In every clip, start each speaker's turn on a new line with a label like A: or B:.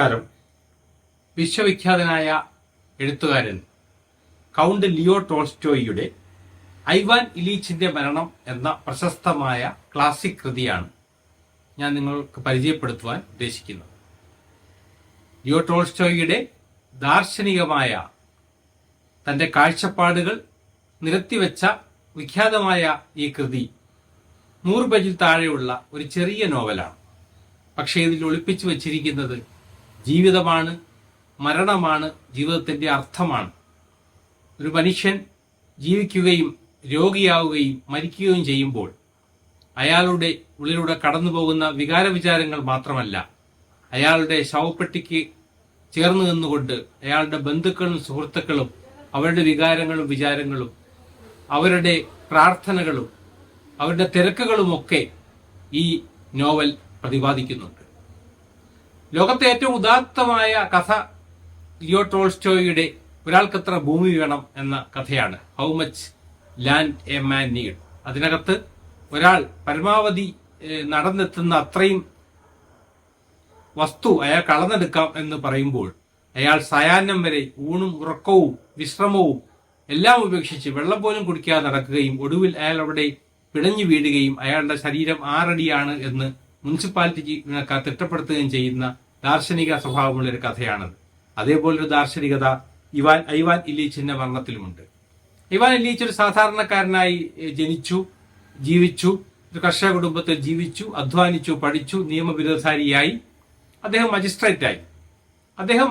A: നമസ്കാരം. വിശ്വവിഖ്യാതനായ എഴുത്തുകാരൻ count Leo ടോൾസ്റ്റോയിയുടെ Ivan ഇലീച്ചിന്റെ മരണം എന്ന പ്രശസ്തമായ ക്ലാസിക് കൃതിയാണ് ഞാൻ നിങ്ങൾക്ക് പരിചയപ്പെടുത്തുവാൻ ഉദ്ദേശിക്കുന്നത്. ലിയോ ടോൾസ്റ്റോയിയുടെ ദാർശനികമായ തന്റെ കാഴ്ചപ്പാടുകൾ നിരത്തിവെച്ച വിഖ്യാതമായ ഈ കൃതി 100 പേജിൽ താഴെയുള്ള ഒരു ചെറിയ നോവലാണ്. പക്ഷേ ഇതിൽ ഒളിപ്പിച്ചു വച്ചിരിക്കുന്നത് ജീവിതമാണ്, മരണമാണ്, ജീവിതത്തിന്റെ അർത്ഥമാണ്. ഒരു മനുഷ്യൻ ജീവിക്കുകയും രോഗിയാവുകയും മരിക്കുകയും ചെയ്യുമ്പോൾ അയാളുടെ ഉള്ളിലൂടെ കടന്നുപോകുന്ന വികാര വിചാരങ്ങൾ മാത്രമല്ല, അയാളുടെ ശവപ്പെട്ടിക്ക് ചേർന്ന് നിന്നുകൊണ്ട് അയാളുടെ ബന്ധുക്കളും സുഹൃത്തുക്കളും അവരുടെ വികാരങ്ങളും വിചാരങ്ങളും അവരുടെ പ്രാർത്ഥനകളും അവരുടെ തിരക്കുകളുമൊക്കെ ഈ നോവൽ പ്രതിപാദിക്കുന്നുണ്ട്. ലോകത്തെ ഏറ്റവും ഉദാത്തമായ കഥ ലിയോ ടോൾസ്റ്റോയിയുടെ ഒരാൾക്കെത്ര ഭൂമി വേണം എന്ന കഥയാണ്. How much land a man need. അതിനകത്ത് ഒരാൾ പരമാവധി നടന്നെത്തുന്ന അത്രയും വസ്തു അയാൾ കളന്നെടുക്കാം എന്ന് പറയുമ്പോൾ അയാൾ സായാഹ്നം വരെ ഊണും ഉറക്കവും വിശ്രമവും എല്ലാം ഉപേക്ഷിച്ച് വെള്ളം പോലും കുടിക്കാതെ നടക്കുകയും ഒടുവിൽ അയാൾ അവിടെ പിടഞ്ഞു വീഴുകയും അയാളുടെ ശരീരം 6 അടിയാണ് എന്ന് മുനിസിപ്പാലിറ്റി ജീവനക്കാർ തിട്ടപ്പെടുത്തുകയും ചെയ്യുന്ന ദാർശനിക സ്വഭാവമുള്ള ഒരു കഥയാണത്. അതേപോലൊരു ദാർശനികത ഐവാൻ ഇലീച്ചിന്റെ മരണത്തിലുമുണ്ട്. ഐവാൻ ഇലീച്ച് ഒരു സാധാരണക്കാരനായി ജനിച്ചു, ജീവിച്ചു, ഒരു കർഷക കുടുംബത്തിൽ ജീവിച്ചു, അധ്വാനിച്ചു, പഠിച്ചു, നിയമബിരുദധാരിയായി. അദ്ദേഹം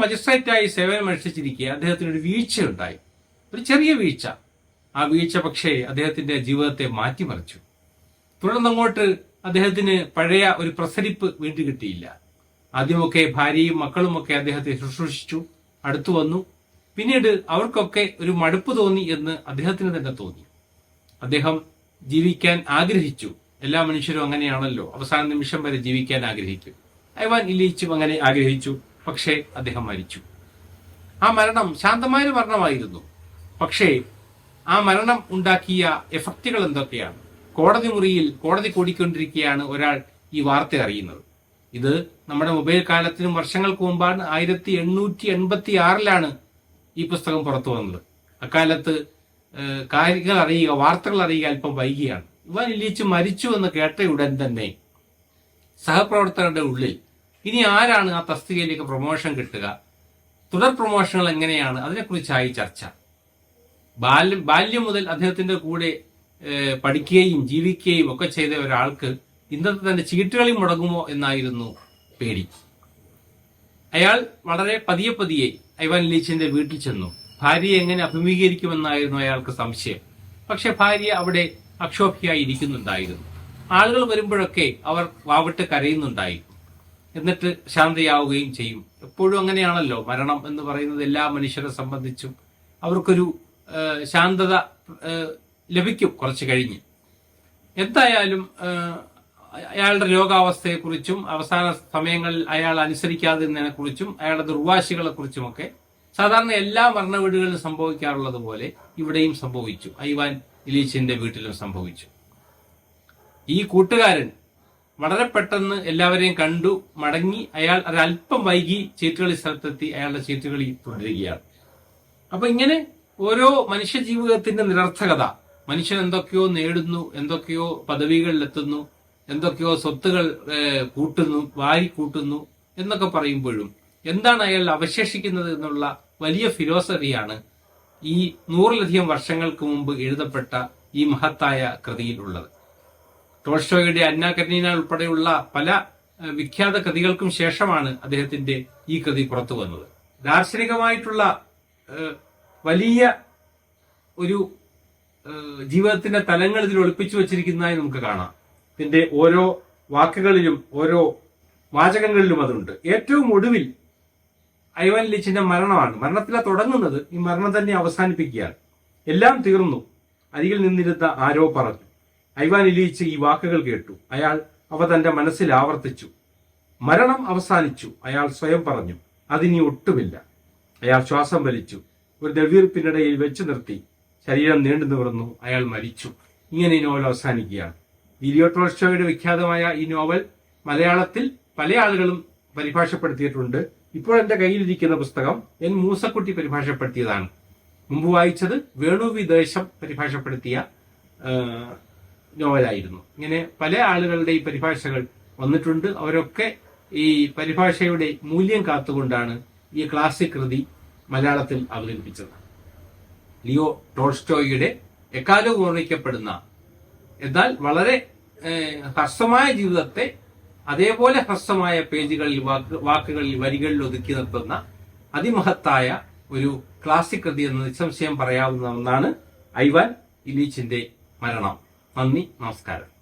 A: മജിസ്ട്രേറ്റായി സേവനമനുഷ്ഠിച്ചിരിക്കെ അദ്ദേഹത്തിനൊരു വീഴ്ചയുണ്ടായി, ഒരു ചെറിയ വീഴ്ച. ആ വീഴ്ച പക്ഷേ അദ്ദേഹത്തിന്റെ ജീവിതത്തെ മാറ്റിമറിച്ചു. തുടർന്നങ്ങോട്ട് അദ്ദേഹത്തിന് പഴയ ഒരു പ്രസരിപ്പ് വീണ്ടും കിട്ടിയില്ല. ആദ്യമൊക്കെ ഭാര്യയും മക്കളുമൊക്കെ അദ്ദേഹത്തെ ശുശ്രൂഷിച്ചു, അടുത്തു വന്നു. പിന്നീട് അവർക്കൊക്കെ ഒരു മടുപ്പ് തോന്നി എന്ന് അദ്ദേഹത്തിന് തന്നെ തോന്നി. അദ്ദേഹം ജീവിക്കാൻ ആഗ്രഹിച്ചു. എല്ലാ മനുഷ്യരും അങ്ങനെയാണല്ലോ, അവസാന നിമിഷം വരെ ജീവിക്കാൻ ആഗ്രഹിക്കും. ഐവാൻ ഇലീച്ചും അങ്ങനെ ആഗ്രഹിച്ചു. പക്ഷേ അദ്ദേഹം മരിച്ചു. ആ മരണം ശാന്തമായൊരു മരണമായിരുന്നു. പക്ഷേ ആ മരണം ഉണ്ടാക്കിയ എഫക്റ്റുകൾ എന്തൊക്കെയാണ്? കോടതി മുറിയിൽ കോടതി കൂടിക്കൊണ്ടിരിക്കുകയാണ് ഒരാൾ ഈ വാർത്ത അറിയുന്നത്. ഇത് നമ്മുടെ മൊബൈൽ കാലത്തിനും വർഷങ്ങൾക്ക് മുമ്പാണ്. 1886 ഈ പുസ്തകം പുറത്തു വന്നത്. അക്കാലത്ത് കാര്യങ്ങൾ അറിയുക, വാർത്തകൾ അറിയുക അല്പം വൈകിയാണ്. ഇവാൻ ഇലീച്ച് മരിച്ചു എന്ന് കേട്ട ഉടൻ തന്നെ സഹപ്രവർത്തകരുടെ ഉള്ളിൽ ഇനി ആരാണ് ആ തസ്തികയിലേക്ക് പ്രൊമോഷൻ കിട്ടുക, തുടർ പ്രൊമോഷനുകൾ എങ്ങനെയാണ്, അതിനെക്കുറിച്ചായി ചർച്ച. ബാല്യം മുതൽ അദ്ദേഹത്തിന്റെ കൂടെ പഠിക്കുകയും ജീവിക്കുകയും ഒക്കെ ചെയ്ത ഒരാൾക്ക് ഇന്നത്തെ തന്റെ ചീട്ടുകളി മുടങ്ങുമോ എന്നായിരുന്നു പേടി. അയാൾ വളരെ പതിയെ ഐവാൻ ഇലീച്ചിന്റെ വീട്ടിൽ ചെന്നു. ഭാര്യയെ എങ്ങനെ അഭിമുഖീകരിക്കുമെന്നായിരുന്നു അയാൾക്ക് സംശയം. പക്ഷെ ഭാര്യ അവിടെ അക്ഷോഭ്യമായി ഇരിക്കുന്നുണ്ടായിരുന്നു. ആളുകൾ വരുമ്പോഴൊക്കെ അവർ വാവിട്ട് കരയുന്നുണ്ടായിരുന്നു. എന്നിട്ട് ശാന്തയാവുകയും ചെയ്യും. എപ്പോഴും അങ്ങനെയാണല്ലോ മരണം എന്ന് പറയുന്നത്. എല്ലാ മനുഷ്യരെ സംബന്ധിച്ചും അവർക്കൊരു ശാന്തത ലഭിക്കും കുറച്ച് കഴിഞ്ഞ്. എന്തായാലും അയാളുടെ രോഗാവസ്ഥയെക്കുറിച്ചും അവസാന സമയങ്ങളിൽ അയാൾ അനുസരിക്കാതിരുന്നതിനെ കുറിച്ചും അയാളുടെ ദുർവാശികളെ കുറിച്ചുമൊക്കെ സാധാരണ എല്ലാ മരണവീടുകളിലും സംഭവിക്കാറുള്ളത് പോലെ ഇവിടെയും സംഭവിച്ചു. ഐവാൻ ഇലീച്ചിന്റെ വീട്ടിലും സംഭവിച്ചു. ഈ കൂട്ടുകാരൻ വളരെ പെട്ടെന്ന് എല്ലാവരെയും കണ്ടു മടങ്ങി. അയാൾ ഒരല്പം വൈകി ചീട്ടുകളി സ്ഥലത്തെത്തി അയാളുടെ ചീട്ടുകളി തുടരുകയാണ്. അപ്പൊ ഇങ്ങനെ ഓരോ മനുഷ്യ ജീവിതത്തിന്റെ നിരർത്ഥകത, മനുഷ്യൻ എന്തൊക്കെയോ നേടുന്നു, എന്തൊക്കെയോ പദവികളിലെത്തുന്നു, എന്തൊക്കെയോ സ്വത്തുകൾ കൂട്ടുന്നു, വാരി കൂട്ടുന്നു എന്നൊക്കെ പറയുമ്പോഴും എന്താണ് അയാൾ അവശേഷിക്കുന്നത് എന്നുള്ള വലിയ ഫിലോസഫിയാണ് ഈ 100-ലധികം വർഷങ്ങൾക്ക് മുമ്പ് എഴുതപ്പെട്ട ഈ മഹത്തായ കൃതിയിലുള്ളത്. ടോൾസ്റ്റോയുടെ അന്ന കരീന ഉൾപ്പെടെയുള്ള പല വിഖ്യാത കൃതികൾക്കും ശേഷമാണ് അദ്ദേഹത്തിന്റെ ഈ കൃതി പുറത്തു വന്നത്. ദാർശനികമായിട്ടുള്ള വലിയ ഒരു ജീവിതത്തിന്റെ തലങ്ങൾ ഇതിൽ ഒളിപ്പിച്ചു വച്ചിരിക്കുന്നതായി നമുക്ക് കാണാം. ഇതിന്റെ ഓരോ വാക്കുകളിലും ഓരോ വാചകങ്ങളിലും അതുണ്ട്. ഏറ്റവും ഒടുവിൽ ഐവാൻ ഇലീച്ചിന്റെ മരണമാണ്. മരണത്തിലാണ് തുടങ്ങുന്നത്, ഈ മരണം തന്നെ അവസാനിപ്പിക്കുകയാണ്. എല്ലാം തീർന്നു, അരികിൽ നിന്നിരുന്ന ആരോ പറഞ്ഞു. ഐവാൻ ഇലീച്ച് ഈ വാക്കുകൾ കേട്ടു. അയാൾ അവ തന്റെ മനസ്സിൽ ആവർത്തിച്ചു. മരണം അവസാനിച്ചു, അയാൾ സ്വയം പറഞ്ഞു. അതിനി ഒട്ടുമില്ല. അയാൾ ശ്വാസം വലിച്ചു. ഒരു ദ്രവ്യർപ്പിനിടയിൽ വെച്ചു നിർത്തി. ശരീരം നീണ്ടു നിവർന്നു. അയാൾ മരിച്ചു. ഇങ്ങനെ ഈ നോവൽ അവസാനിക്കുകയാണ്. ലിയോ ടോൾസ്റ്റോയുടെ വിഖ്യാതമായ ഈ നോവൽ മലയാളത്തിൽ പല ആളുകളും പരിഭാഷപ്പെടുത്തിയിട്ടുണ്ട്. ഇപ്പോൾ എന്റെ കയ്യിലിരിക്കുന്ന പുസ്തകം എൻ മൂസക്കുട്ടി പരിഭാഷപ്പെടുത്തിയതാണ്. മുമ്പ് വായിച്ചത് വേണു വി ദേശം പരിഭാഷപ്പെടുത്തിയ നോവലായിരുന്നു. ഇങ്ങനെ പല ആളുകളുടെ ഈ പരിഭാഷകൾ വന്നിട്ടുണ്ട്. അവരൊക്കെ ഈ പരിഭാഷയുടെ മൂല്യം കാത്തുകൊണ്ടാണ് ഈ ക്ലാസിക് കൃതി മലയാളത്തിൽ അവതരിപ്പിച്ചത്. ലിയോ ടോൾസ്റ്റോയിയുടെ എക്കാലവും ഓർമ്മിക്കപ്പെടുന്ന എന്നാൽ വളരെ ഹ്രസ്വമായ ജീവിതത്തെ അതേപോലെ ഹ്രസ്വമായ പേജുകളിൽ വാക്കുകളിൽ വരികളിൽ ഒതുക്കി നിർത്തുന്ന അതിമഹത്തായ ഒരു ക്ലാസിക് കൃതി എന്ന് നിസ്സംശയം പറയാവുന്ന ഒന്നാണ് ഐവാൻ ഇലീച്ചിന്റെ മരണം. നന്ദി, നമസ്കാരം.